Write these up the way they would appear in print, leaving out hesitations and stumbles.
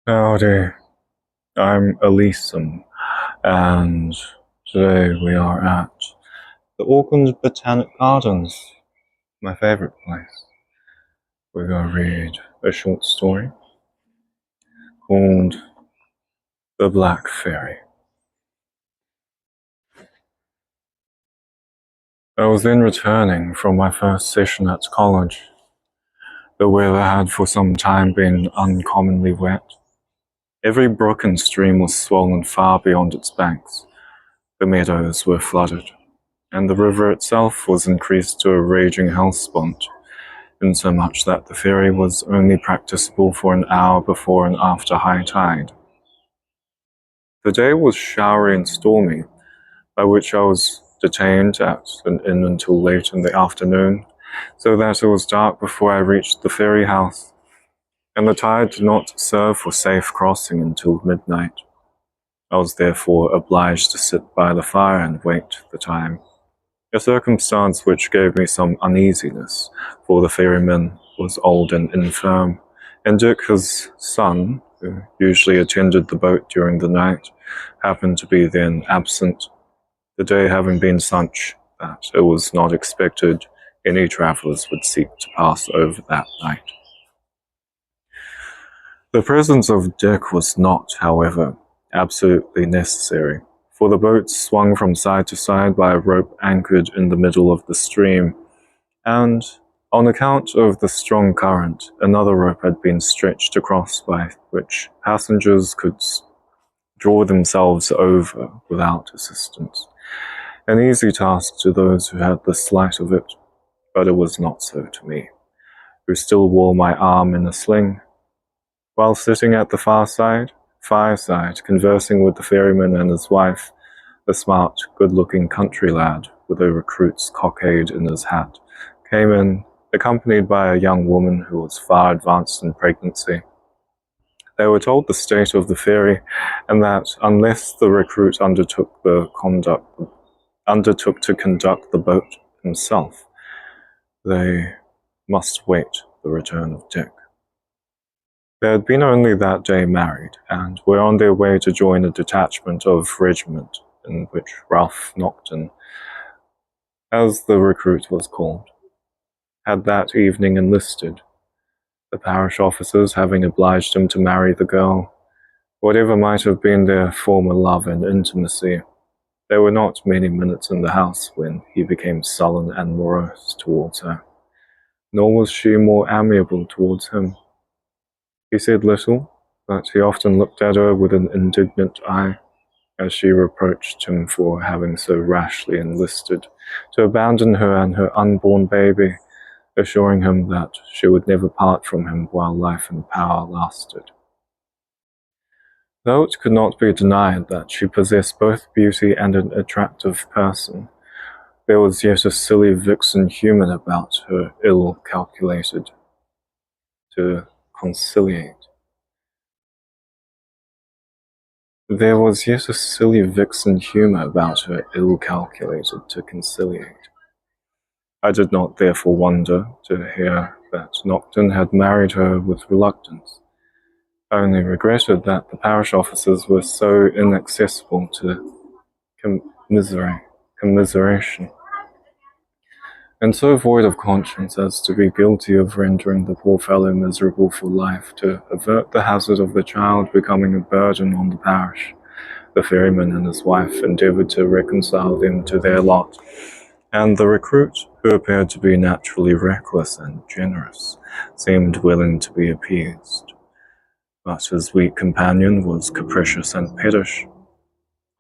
Howdy, I'm Elysium, and today we are at the Auckland Botanic Gardens, my favourite place. We're going to read a short story called The Black Ferry. I was then returning from my first session at college. The weather had for some time been uncommonly wet. Every brook and stream was swollen far beyond its banks. The meadows were flooded, and the river itself was increased to a raging hellespont, insomuch that the ferry was only practicable for an hour before and after high tide. The day was showery and stormy, by which I was detained at an inn until late in the afternoon, so that it was dark before I reached the ferry house, and the tide did not serve for safe crossing until midnight. I was therefore obliged to sit by the fire and wait the time, a circumstance which gave me some uneasiness, for the ferryman was old and infirm, and Dick, his son, who usually attended the boat during the night, happened to be then absent, the day having been such that it was not expected any travellers would seek to pass over that night. The presence of Dick was not, however, absolutely necessary, for the boat swung from side to side by a rope anchored in the middle of the stream, and, on account of the strong current, another rope had been stretched across by which passengers could draw themselves over without assistance. An easy task to those who had the sleight of it, but it was not so to me, who still wore my arm in a sling. While sitting at the fireside, conversing with the ferryman and his wife, the smart, good-looking country lad, with a recruit's cockade in his hat, came in, accompanied by a young woman who was far advanced in pregnancy. They were told the state of the ferry, and that unless the recruit undertook to conduct the boat himself, they must wait the return of Dick. They had been only that day married, and were on their way to join a detachment of regiment in which Ralph Nocton, as the recruit was called, had that evening enlisted, the parish officers having obliged him to marry the girl. Whatever might have been their former love and intimacy, they were not many minutes in the house when he became sullen and morose towards her, nor was she more amiable towards him. He said little, but he often looked at her with an indignant eye, as she reproached him for having so rashly enlisted to abandon her and her unborn baby, assuring him that she would never part from him while life and power lasted. Though it could not be denied that she possessed both beauty and an attractive person, there was yet a silly vixen humour about her ill calculated to conciliate. There was yet a silly vixen humour about her ill-calculated to conciliate. I did not therefore wonder to hear that Nocton had married her with reluctance. I only regretted that the parish officers were so inaccessible to commiseration, and so void of conscience as to be guilty of rendering the poor fellow miserable for life, to avert the hazard of the child becoming a burden on the parish. The ferryman and his wife endeavoured to reconcile them to their lot, and the recruit, who appeared to be naturally reckless and generous, seemed willing to be appeased. But his weak companion was capricious and pettish.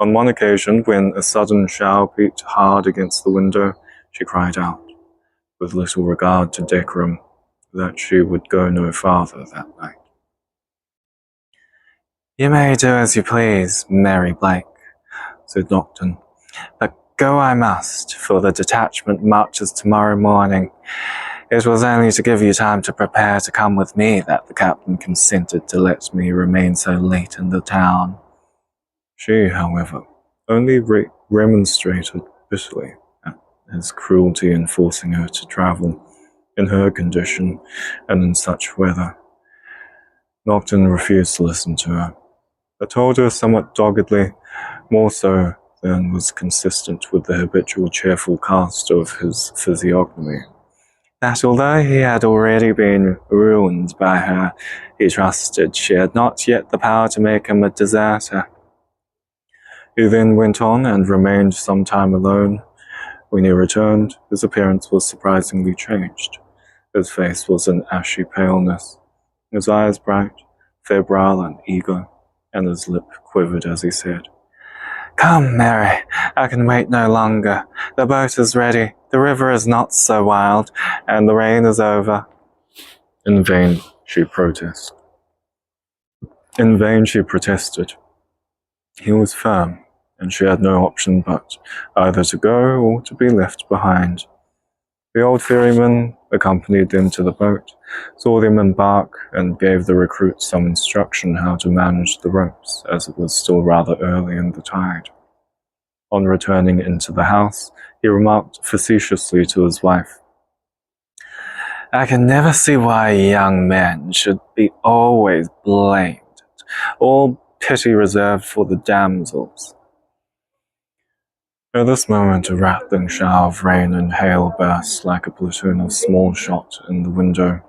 On one occasion, when a sudden shower beat hard against the window, she cried out, with little regard to decorum, that she would go no farther that night. "You may do as you please, Mary Blake," said Nocton, "but go I must, for the detachment marches tomorrow morning. It was only to give you time to prepare to come with me that the captain consented to let me remain so late in the town." She, however, only remonstrated bitterly at his cruelty in forcing her to travel, in her condition and in such weather. Nocton refused to listen to her. I told her somewhat doggedly, more so than was consistent with the habitual cheerful cast of his physiognomy, that although he had already been ruined by her, he trusted she had not yet the power to make him a deserter. He then went on and remained some time alone. When he returned, his appearance was surprisingly changed. His face was an ashy paleness, his eyes bright, febrile and eager, and his lip quivered as he said, "Come, Mary, I can wait no longer. The boat is ready, the river is not so wild, and the rain is over." In vain she protested. He was firm, and she had no option but either to go or to be left behind. The old ferryman accompanied them to the boat, saw them embark, and gave the recruit some instruction how to manage the ropes, as it was still rather early in the tide. On returning into the house, he remarked facetiously to his wife, "I can never see why young men should be always blamed, all pity reserved for the damsels." At this moment a rattling shower of rain and hail burst like a platoon of small shot in the window,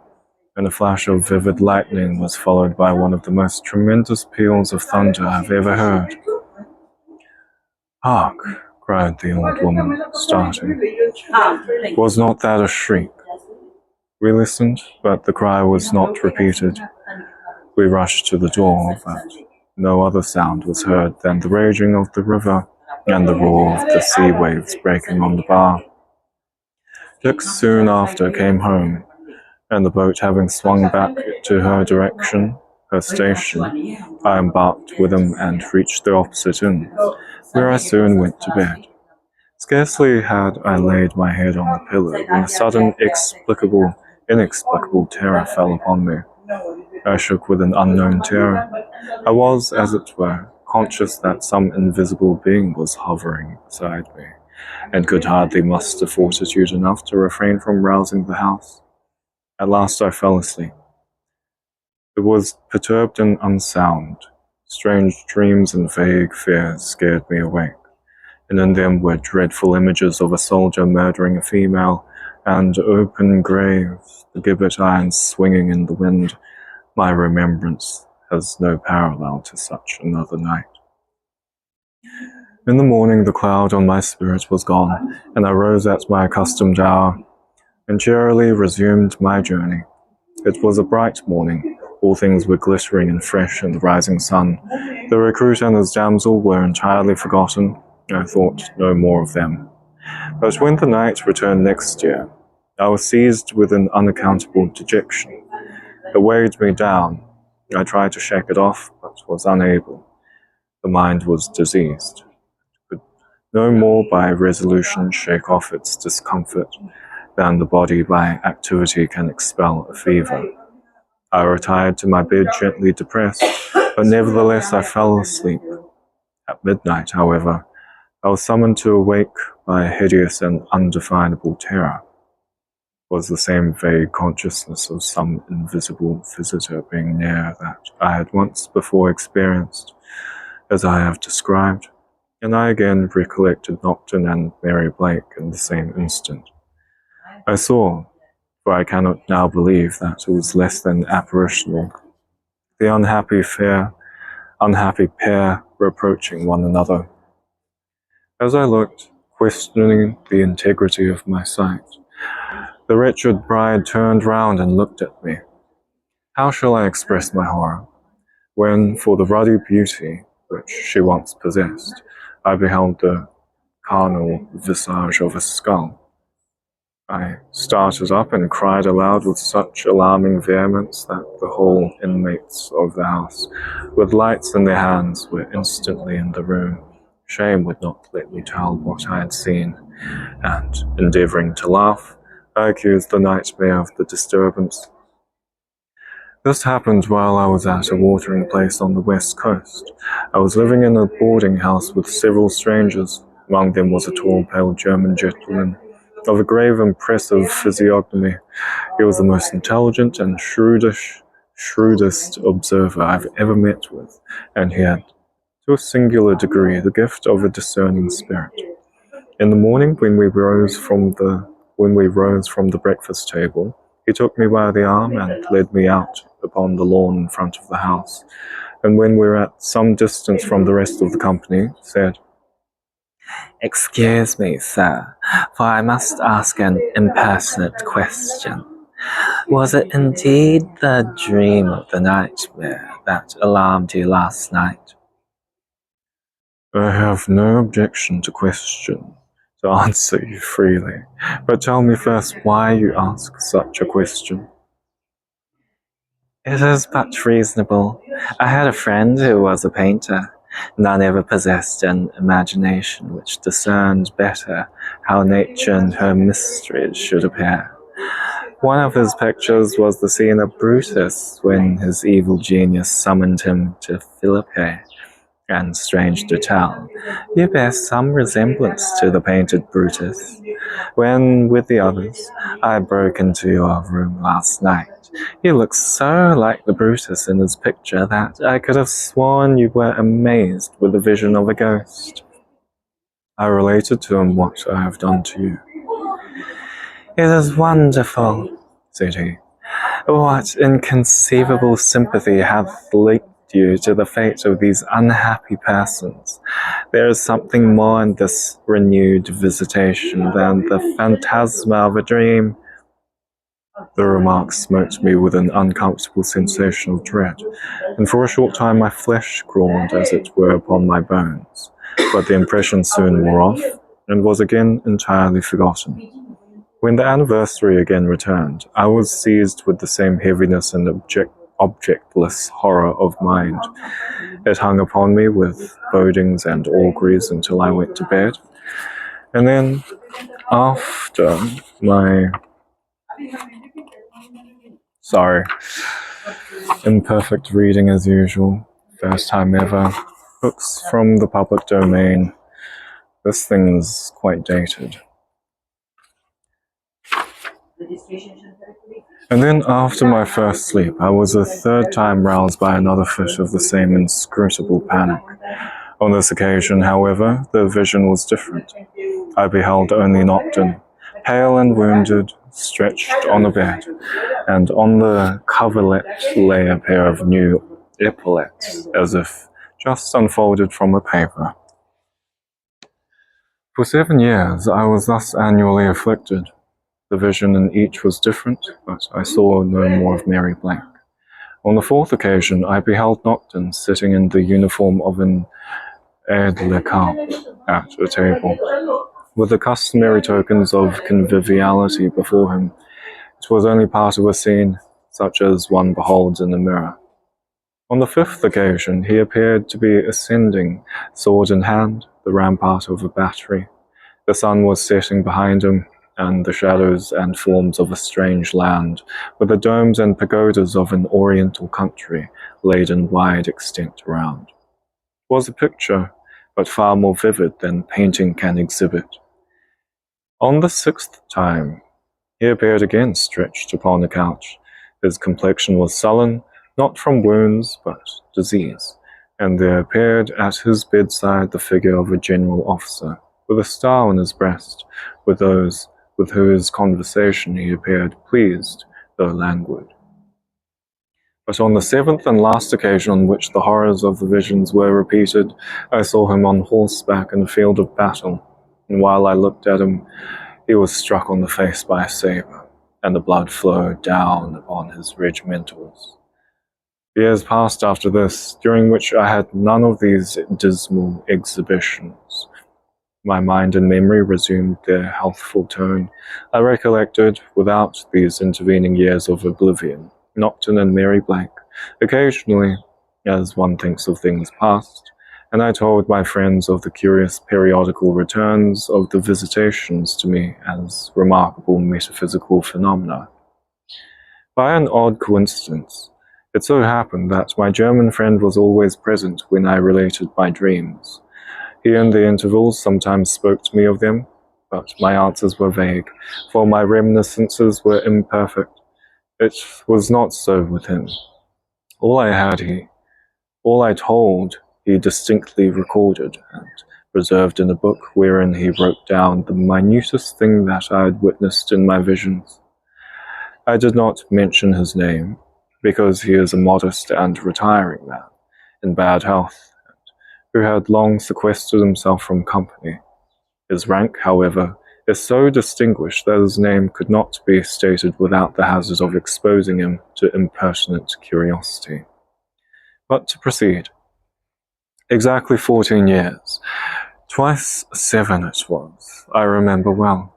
and a flash of vivid lightning was followed by one of the most tremendous peals of thunder I've ever heard. "Hark!" cried the old woman, starting. Was not that a shriek? We listened, but the cry was not repeated. We rushed to the door, but no other sound was heard than the raging of the river and the roar of the sea waves breaking on the bar. Dick soon after came home, and the boat having swung back to her station, I embarked with him and reached the opposite inn, where I soon went to bed. Scarcely had I laid my head on the pillow when a sudden, inexplicable terror fell upon me. I shook with an unknown terror. I was, as it were, conscious that some invisible being was hovering beside me, and could hardly muster fortitude enough to refrain from rousing the house. At last I fell asleep. It was perturbed and unsound. Strange dreams and vague fears scared me awake, and in them were dreadful images of a soldier murdering a female, and open graves, the gibbet irons swinging in the wind. My remembrance has no parallel to such another night. In the morning the cloud on my spirit was gone, and I rose at my accustomed hour, and cheerily resumed my journey. It was a bright morning. All things were glittering and fresh in the rising sun. The recruit and his damsel were entirely forgotten. I thought no more of them. But when the night returned next year, I was seized with an unaccountable dejection. It weighed me down. I tried to shake it off, but was unable. The mind was diseased. It could no more by resolution shake off its discomfort than the body by activity can expel a fever. I retired to my bed gently depressed, but nevertheless I fell asleep. At midnight, however, I was summoned to awake by a hideous and undefinable terror. It was the same vague consciousness of some invisible visitor being near that I had once before experienced, as I have described, and I again recollected Nocton and Mary Blake in the same instant. I saw, for I cannot now believe that it was less than apparitional, the unhappy pair were approaching one another. As I looked, questioning the integrity of my sight, the wretched bride turned round and looked at me. How shall I express my horror, when, for the ruddy beauty which she once possessed, I beheld the carnal visage of a skull? I started up and cried aloud with such alarming vehemence that the whole inmates of the house, with lights in their hands, were instantly in the room. Shame would not let me tell what I had seen, and, endeavouring to laugh, I accused the nightmare of the disturbance. This happened while I was at a watering place on the west coast. I was living in a boarding house with several strangers. Among them was a tall, pale German gentleman, of a grave, impressive physiognomy. He was the most intelligent and shrewdest observer I've ever met with, and he had, to a singular degree, the gift of a discerning spirit. In the morning, when we rose from the breakfast table, he took me by the arm and led me out upon the lawn in front of the house, and when we were at some distance from the rest of the company, said, "Excuse me, sir, for I must ask an impertinent question. Was it indeed the dream of the nightmare that alarmed you last night?" "I have no objection to answer you freely, but tell me first why you ask such a question." "It is but reasonable. I had a friend who was a painter. None ever possessed an imagination which discerned better how nature and her mysteries should appear. One of his pictures was the scene of Brutus when his evil genius summoned him to Philippi. And strange to tell, you bear some resemblance to the painted Brutus. When, with the others, I broke into your room last night, you looked so like the Brutus in his picture that I could have sworn you were amazed with the vision of a ghost. I related to him what I have done to you. It is wonderful, said he. What inconceivable sympathy hath linked you to the fate of these unhappy persons? There is something more in this renewed visitation than the phantasma of a dream. The remark smote me with an uncomfortable sensation of dread, and for a short time my flesh crawled as it were upon my bones, but the impression soon wore off, and was again entirely forgotten. When the anniversary again returned, I was seized with the same heaviness and objectless horror of mind. It hung upon me with bodings and auguries until I went to bed, and then, after my imperfect reading as usual, first time ever, books from the public domain. This thing is quite dated. And then after my first sleep, I was a third time roused by another fit of the same inscrutable panic. On this occasion, however, the vision was different. I beheld only Nocturne, pale and wounded, stretched on a bed, and on the coverlet lay a pair of new epaulets, as if just unfolded from a paper. For 7 years I was thus annually afflicted. The vision in each was different, but I saw no more of Mary Blank. On the fourth occasion I beheld Nocturne sitting in the uniform of an aide-de-camp at a table, with the customary tokens of conviviality before him. It was only part of a scene, such as one beholds in a mirror. On the fifth occasion he appeared to be ascending, sword in hand, the rampart of a battery. The sun was setting behind him, and the shadows and forms of a strange land, with the domes and pagodas of an oriental country laid in wide extent around. It was a picture, but far more vivid than painting can exhibit. On the sixth time, he appeared again stretched upon a couch. His complexion was sullen, not from wounds, but disease, and there appeared at his bedside the figure of a general officer, with a star on his breast, with those with whose conversation he appeared pleased, though languid. But on the seventh and last occasion on which the horrors of the visions were repeated, I saw him on horseback in a field of battle, and while I looked at him, he was struck on the face by a sabre, and the blood flowed down upon his regimentals. Years passed after this, during which I had none of these dismal exhibitions. My mind and memory resumed their healthful tone. I recollected, without these intervening years of oblivion, Nocturne and Mary Blank, occasionally, as one thinks of things past, and I told my friends of the curious periodical returns of the visitations to me as remarkable metaphysical phenomena. By an odd coincidence, it so happened that my German friend was always present when I related my dreams. He in the intervals sometimes spoke to me of them, but my answers were vague, for my reminiscences were imperfect. It was not so with him. All I told, he distinctly recorded and preserved in a book wherein he wrote down the minutest thing that I had witnessed in my visions. I did not mention his name, because he is a modest and retiring man, in bad health, who had long sequestered himself from company. His rank, however, is so distinguished that his name could not be stated without the hazard of exposing him to impertinent curiosity. But to proceed. Exactly 14 years. Twice 7 it was, I remember well,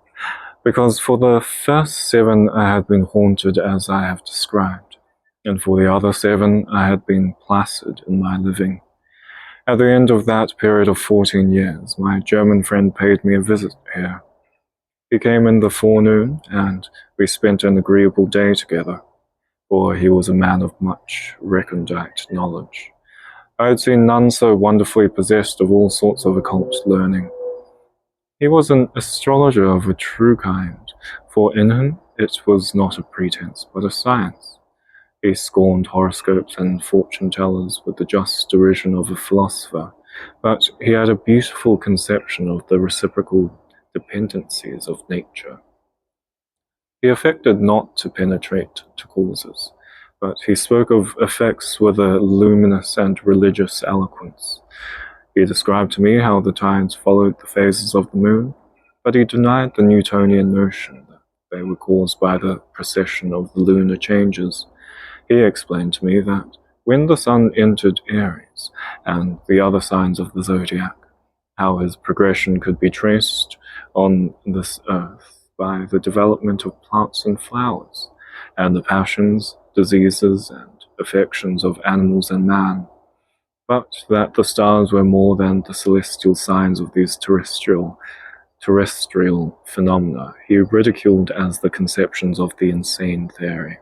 because for the first 7 I had been haunted as I have described, and for the other 7 I had been placid in my living. At the end of that period of 14 years, my German friend paid me a visit here. He came in the forenoon, and we spent an agreeable day together, for he was a man of much recondite knowledge. I had seen none so wonderfully possessed of all sorts of occult learning. He was an astrologer of a true kind, for in him it was not a pretence, but a science. He scorned horoscopes and fortune-tellers with the just derision of a philosopher, but he had a beautiful conception of the reciprocal dependencies of nature. He affected not to penetrate to causes, but he spoke of effects with a luminous and religious eloquence. He described to me how the tides followed the phases of the moon, but he denied the Newtonian notion that they were caused by the precession of the lunar changes. He explained to me that when the sun entered Aries and the other signs of the zodiac, how his progression could be traced on this earth by the development of plants and flowers, and the passions, diseases, and affections of animals and man, but that the stars were more than the celestial signs of these terrestrial phenomena he ridiculed as the conceptions of the insane theory.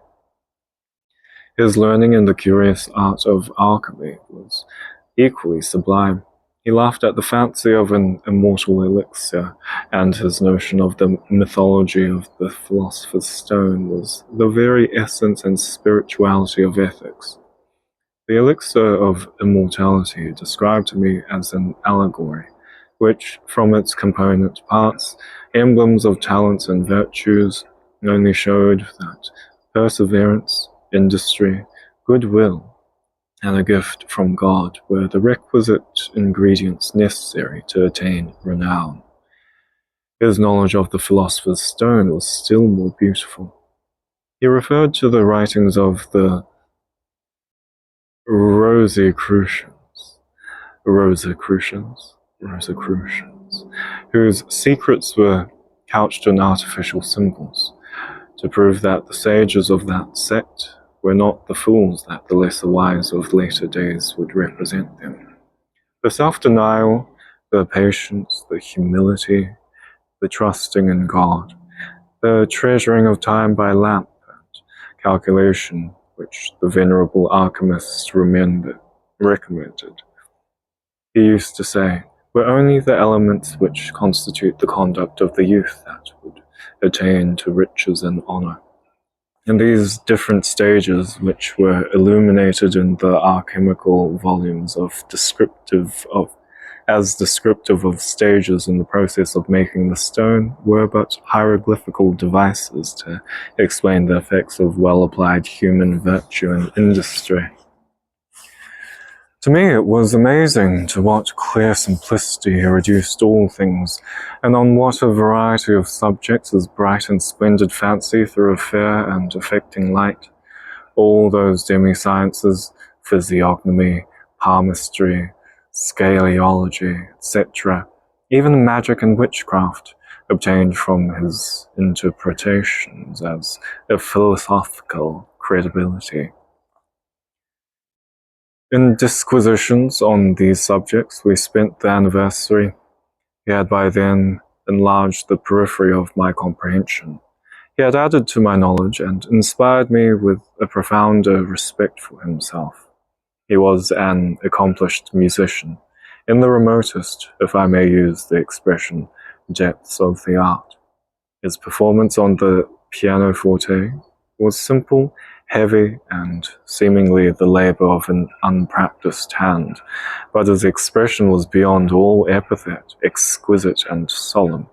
His learning in the curious art of alchemy was equally sublime. He laughed at the fancy of an immortal elixir, and his notion of the mythology of the philosopher's stone was the very essence and spirituality of ethics. The elixir of immortality described to me as an allegory, which, from its component parts, emblems of talents and virtues, only showed that perseverance, industry, goodwill, and a gift from God were the requisite ingredients necessary to attain renown. His knowledge of the philosopher's stone was still more beautiful. He referred to the writings of the Rosicrucians, whose secrets were couched in artificial symbols, to prove that the sages of that sect were not the fools that the lesser wise of later days would represent them. The self-denial, the patience, the humility, the trusting in God, the treasuring of time by lamp and calculation, which the venerable alchemists recommended, he used to say, were only the elements which constitute the conduct of the youth that would attain to riches and honor. In these different stages, which were illuminated in the alchemical volumes as descriptive of stages in the process of making the stone, were but hieroglyphical devices to explain the effects of well-applied human virtue and industry. To me it was amazing to what clear simplicity he reduced all things, and on what a variety of subjects his bright and splendid fancy threw a fair and affecting light. All those demi-sciences, physiognomy, palmistry, scaleology, etc., even magic and witchcraft, obtained from his interpretations as a philosophical credibility. In disquisitions on these subjects, we spent the anniversary. He had by then enlarged the periphery of my comprehension. He had added to my knowledge and inspired me with a profounder respect for himself. He was an accomplished musician, in the remotest, if I may use the expression, depths of the art. His performance on the pianoforte was simple, heavy, and seemingly the labor of an unpracticed hand, but his expression was beyond all epithet, exquisite and solemn.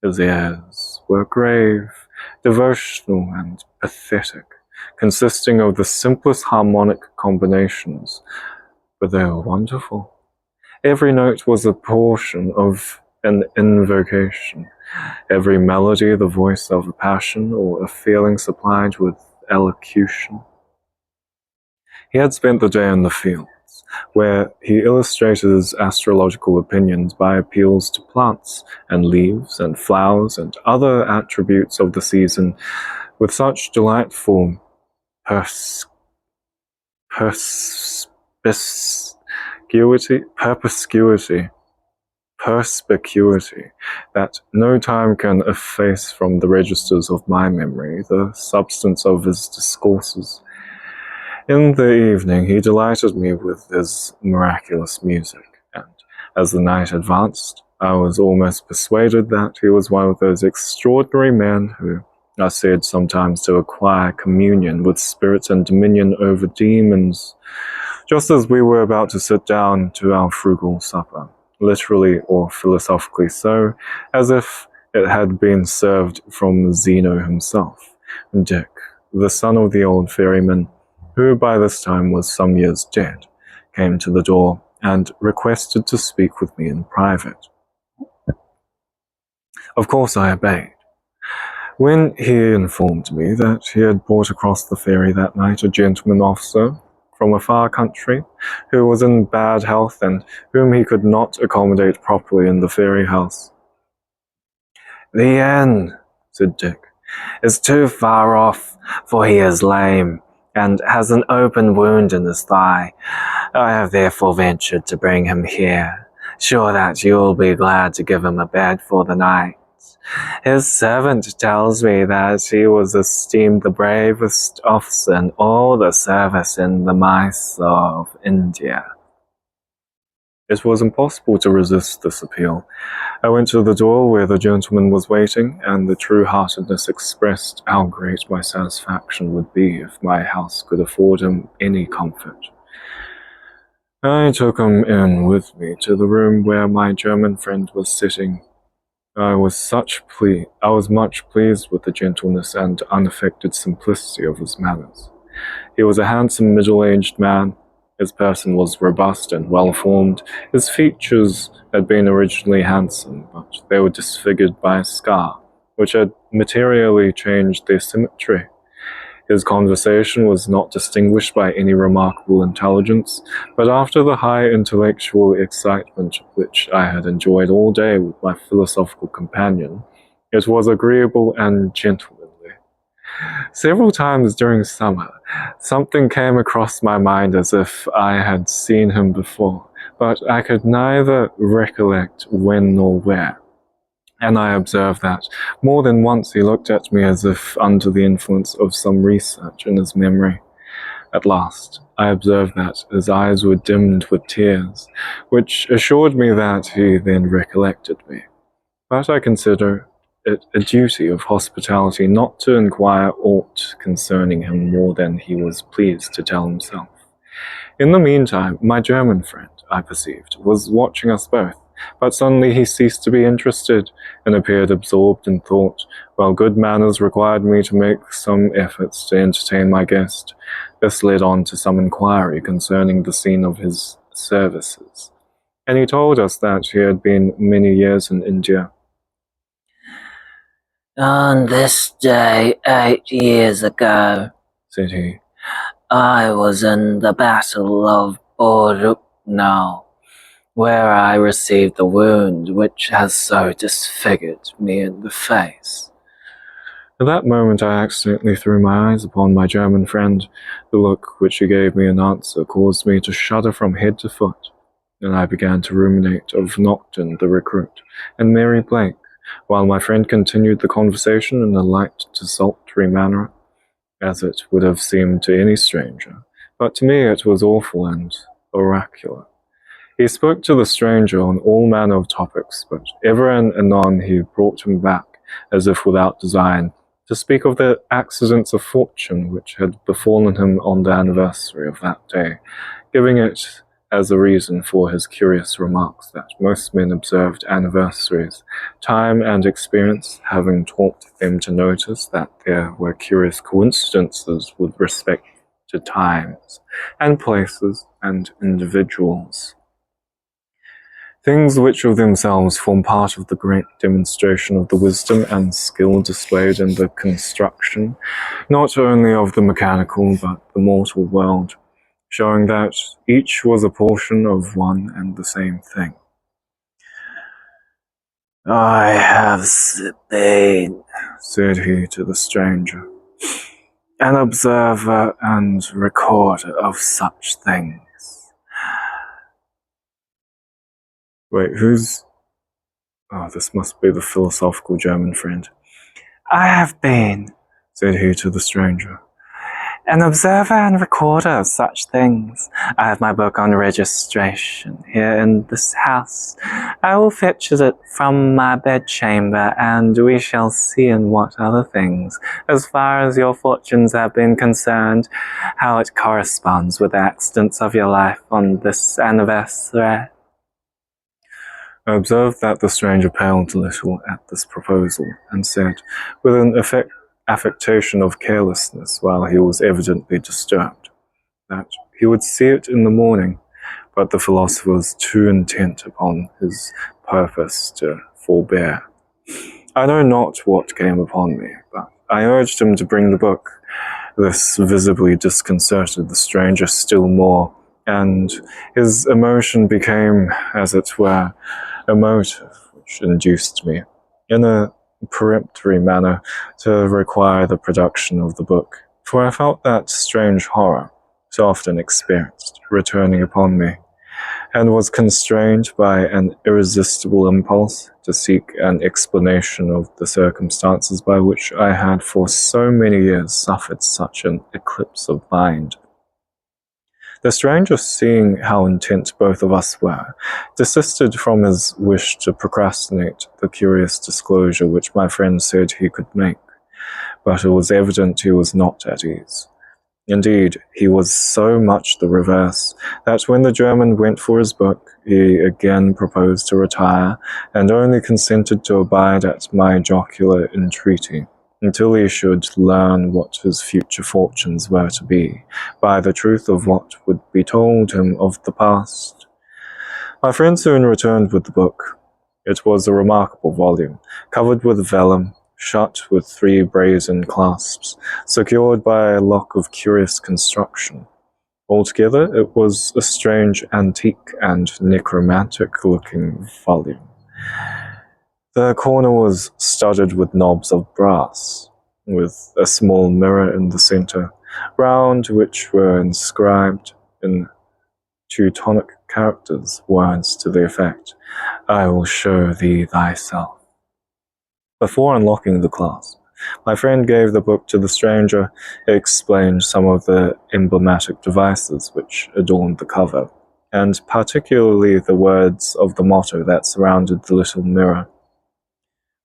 His airs were grave, devotional, and pathetic, consisting of the simplest harmonic combinations, but they were wonderful. Every note was a portion of an invocation, every melody the voice of a passion or a feeling supplied with elocution. He had spent the day in the fields, where he illustrated his astrological opinions by appeals to plants and leaves and flowers and other attributes of the season with such delightful perspicuity that no time can efface from the registers of my memory the substance of his discourses. In the evening he delighted me with his miraculous music, and as the night advanced, I was almost persuaded that he was one of those extraordinary men who are said sometimes to acquire communion with spirits and dominion over demons. Just as we were about to sit down to our frugal supper, literally or philosophically so, as if it had been served from Zeno himself, Dick, the son of the old ferryman, who by this time was some years dead, came to the door and requested to speak with me in private. Of course I obeyed. When he informed me that he had brought across the ferry that night a gentleman officer from a far country, who was in bad health and whom he could not accommodate properly in the ferry house. "The inn," said Dick, "is too far off, for he is lame, and has an open wound in his thigh. I have therefore ventured to bring him here, sure that you will be glad to give him a bed for the night. His servant tells me that he was esteemed the bravest officer in all the service in the Mysore of India." It was impossible to resist this appeal. I went to the door where the gentleman was waiting, and the true-heartedness expressed how great my satisfaction would be if my house could afford him any comfort. I took him in with me to the room where my German friend was sitting. I was much pleased with the gentleness and unaffected simplicity of his manners. He was a handsome middle-aged man. His person was robust and well-formed. His features had been originally handsome, but they were disfigured by a scar, which had materially changed their symmetry. His conversation was not distinguished by any remarkable intelligence, but after the high intellectual excitement which I had enjoyed all day with my philosophical companion, it was agreeable and gentlemanly. Several times during summer, something came across my mind as if I had seen him before, but I could neither recollect when nor where. And I observed that more than once he looked at me as if under the influence of some research in his memory. At last, I observed that his eyes were dimmed with tears, which assured me that he then recollected me. But I consider it a duty of hospitality not to inquire aught concerning him more than he was pleased to tell himself. In the meantime, my German friend, I perceived, was watching us both, but suddenly he ceased to be interested and appeared absorbed in thought, while good manners required me to make some efforts to entertain my guest. This led on to some inquiry concerning the scene of his services, and he told us that he had been many years in India. "On this day 8 years ago," said he, "I was in the Battle of Borukno, where I received the wound which has so disfigured me in the face." At that moment I accidentally threw my eyes upon my German friend. The look which he gave me in answer caused me to shudder from head to foot, and I began to ruminate of Nocton the recruit and Mary Blake, while my friend continued the conversation in a light, desultory manner, as it would have seemed to any stranger, but to me it was awful and oracular. He spoke to the stranger on all manner of topics, but ever and anon he brought him back, as if without design, to speak of the accidents of fortune which had befallen him on the anniversary of that day, giving it as a reason for his curious remarks that most men observed anniversaries, time and experience having taught them to notice that there were curious coincidences with respect to times and places and individuals. Things which of themselves form part of the great demonstration of the wisdom and skill displayed in the construction, not only of the mechanical but the mortal world, showing that each was a portion of one and the same thing. "I have been," said he to the stranger, "an observer and recorder of such things." Wait, who's... Oh, this must be the philosophical German friend. "I have been," said he to the stranger, "an observer and recorder of such things. I have my book on registration here in this house. I will fetch it from my bedchamber, and we shall see in what other things, as far as your fortunes have been concerned, how it corresponds with the accidents of your life on this anniversary." I observed that the stranger paled a little at this proposal, and said, with an affectation of carelessness while he was evidently disturbed, that he would see it in the morning, but the philosopher was too intent upon his purpose to forbear. I know not what came upon me, but I urged him to bring the book. This visibly disconcerted the stranger still more, and his emotion became, as it were, a motive which induced me, in a peremptory manner, to require the production of the book, for I felt that strange horror, so often experienced, returning upon me, and was constrained by an irresistible impulse to seek an explanation of the circumstances by which I had for so many years suffered such an eclipse of mind. The stranger, seeing how intent both of us were, desisted from his wish to procrastinate the curious disclosure which my friend said he could make, but it was evident he was not at ease. Indeed, he was so much the reverse, that when the German went for his book, he again proposed to retire, and only consented to abide at my jocular entreaty, until he should learn what his future fortunes were to be, by the truth of what would be told him of the past. My friend soon returned with the book. It was a remarkable volume, covered with vellum, shut with 3 brazen clasps, secured by a lock of curious construction. Altogether, it was a strange, antique, and necromantic-looking volume. The corner was studded with knobs of brass, with a small mirror in the center, round which were inscribed in Teutonic characters words to the effect, "I will show thee thyself." Before unlocking the clasp, my friend gave the book to the stranger, explained some of the emblematic devices which adorned the cover, and particularly the words of the motto that surrounded the little mirror.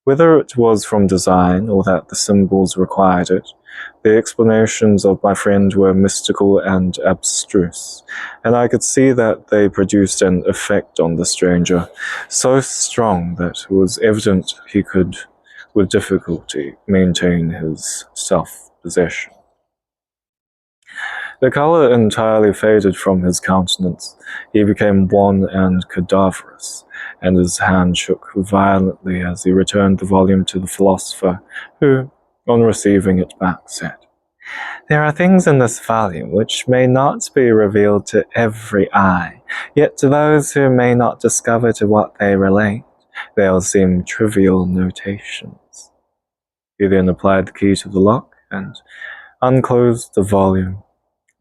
Whether it was from design or that the symbols required it, the explanations of my friend were mystical and abstruse, and I could see that they produced an effect on the stranger so strong that it was evident he could, with difficulty, maintain his self-possession. The colour entirely faded from his countenance. He became wan and cadaverous, and his hand shook violently as he returned the volume to the philosopher, who, on receiving it back, said, "There are things in this volume which may not be revealed to every eye, yet to those who may not discover to what they relate, they'll seem trivial notations." He then applied the key to the lock and unclosed the volume.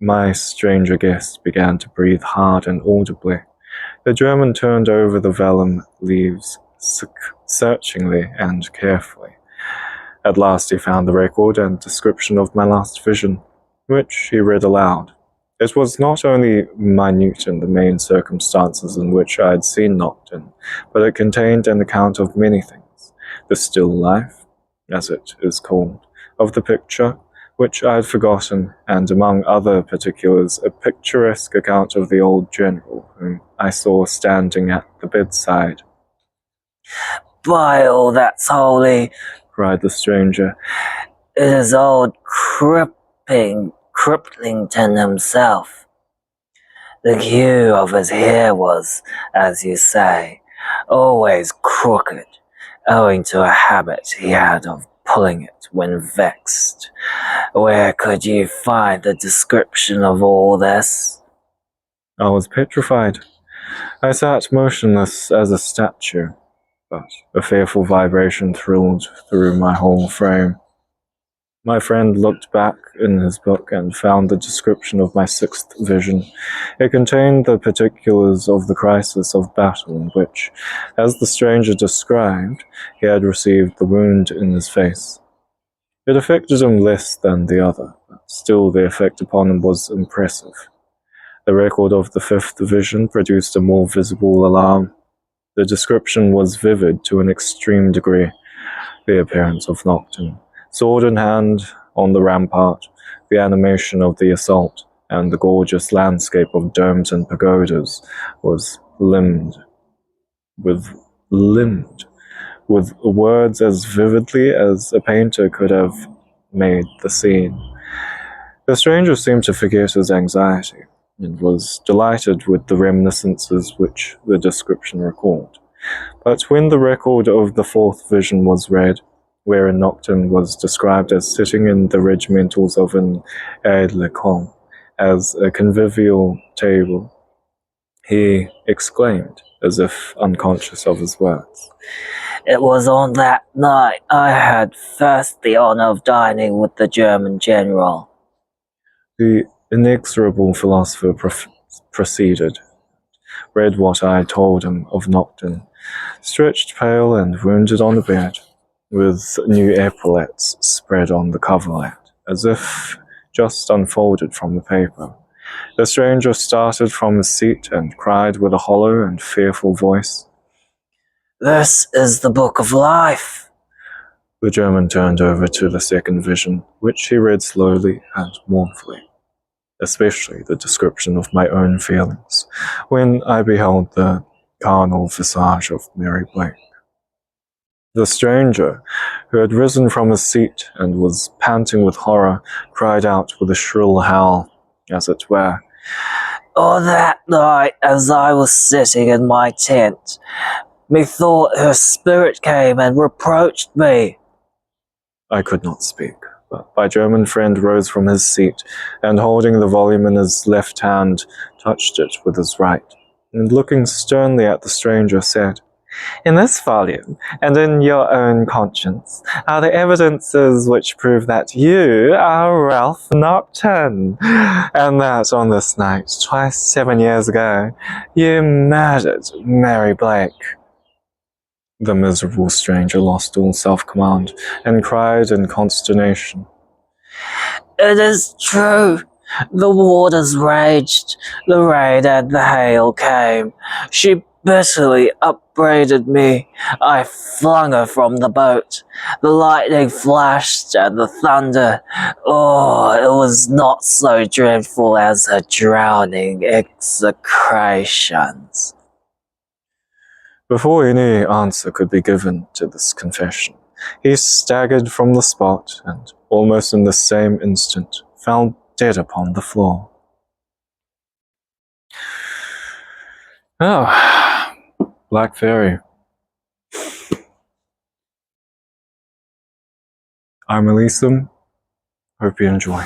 My stranger guest began to breathe hard and audibly. The German turned over the vellum leaves searchingly and carefully. At last he found the record and description of my last vision, which he read aloud. It was not only minute in the main circumstances in which I had seen Nocturne, but it contained an account of many things. The still life, as it is called, of the picture, which I had forgotten, and among other particulars, a picturesque account of the old general, whom I saw standing at the bedside. "By all that's holy," cried the stranger, "it is old Cripplington himself. The hue of his hair was, as you say, always crooked, owing to a habit he had of pulling it when vexed. Where could you find the description of all this?" I was petrified. I sat motionless as a statue, but a fearful vibration thrilled through my whole frame. My friend looked back in his book and found the description of my sixth vision. It contained the particulars of the crisis of battle in which, as the stranger described, he had received the wound in his face. It affected him less than the other, but still the effect upon him was impressive. The record of the fifth vision produced a more visible alarm. The description was vivid to an extreme degree. The appearance of Nocturne, sword in hand, on the rampart, the animation of the assault, and the gorgeous landscape of domes and pagodas was limned with words as vividly as a painter could have made the scene. The stranger seemed to forget his anxiety, and was delighted with the reminiscences which the description recalled. But when the record of the fourth vision was read, wherein Nocturne was described as sitting in the regimentals of an aide-de-camp as a convivial table, he exclaimed, as if unconscious of his words, "It was on that night I had first the honor of dining with the German general." The inexorable philosopher proceeded, read what I had told him of Nocturne, stretched pale and wounded on the bed, with new epaulets spread on the coverlet, as if just unfolded from the paper. The stranger started from his seat and cried with a hollow and fearful voice, "This is the Book of Life." The German turned over to the second vision, which he read slowly and mournfully, especially the description of my own feelings, when I beheld the carnal visage of Mary Blake. The stranger, who had risen from his seat and was panting with horror, cried out with a shrill howl, as it were, "On that night, as I was sitting in my tent, methought her spirit came and reproached me." I could not speak, but my German friend rose from his seat, and holding the volume in his left hand, touched it with his right, and looking sternly at the stranger, said, "In this volume, and in your own conscience, are the evidences which prove that you are Ralph Nocturne, and that on this night, twice 7 years ago, you murdered Mary Blake." The miserable stranger lost all self-command, and cried in consternation, "It is true. The waters raged, the rain and the hail came. She bitterly upbraided me. I flung her from the boat. The lightning flashed and the thunder. Oh, it was not so dreadful as her drowning execrations." Before any answer could be given to this confession, he staggered from the spot, and almost in the same instant fell dead upon the floor. Oh, Black Ferry. I'm Elisa. Hope you enjoyed.